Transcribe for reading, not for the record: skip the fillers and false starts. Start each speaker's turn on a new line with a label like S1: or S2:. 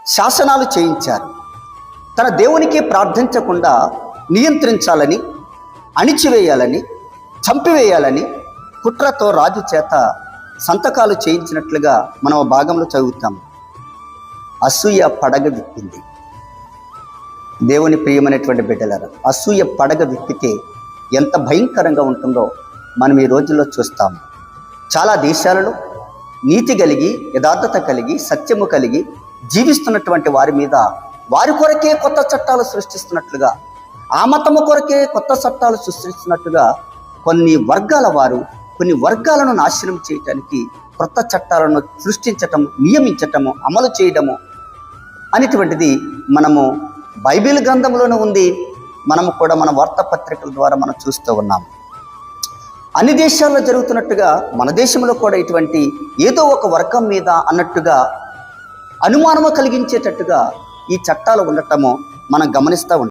S1: శాసనాలు చేయించారు. తన దేవునికి ప్రార్థించకుండా నియంత్రించాలని, అణిచివేయాలని, చంపివేయాలని కుట్రతో రాజు చేత సంతకాలు చేయించినట్లుగా మనం ఆ భాగంలో చదువుతాము. అసూయ పడగ విప్పింది. దేవుని ప్రియమైనటువంటి బిడ్డలారా, అసూయ పడగ విప్పితే ఎంత భయంకరంగా ఉంటుందో మనం ఈ రోజుల్లో చూస్తాము. చాలా దేశాలలో నీతి కలిగి, యథార్థత కలిగి, సత్యము కలిగి జీవిస్తున్నటువంటి వారి మీద వారి కొరకే కొత్త చట్టాలు సృష్టిస్తున్నట్లుగా, ఆ మతము కొరకే కొత్త చట్టాలు సృష్టిస్తున్నట్టుగా కొన్ని వర్గాల వారు కొన్ని వర్గాలను నాశనం చేయటానికి కొత్త చట్టాలను సృష్టించటం, నియమించటము, అమలు చేయడము అనేటువంటిది మనము బైబిల్ గ్రంథంలోనే ఉంది. మనము కూడా మన వార్తాపత్రికల ద్వారా మనం చూస్తూ ఉన్నాము. అన్ని దేశాల్లో జరుగుతున్నట్టుగా మన దేశంలో కూడా ఇటువంటి ఏదో ఒక వర్గం మీద అన్నట్టుగా అనుమానము కలిగించేటట్టుగా ఈ చట్టాలు ఉండటము మనం గమనిస్తూ ఉంటాం.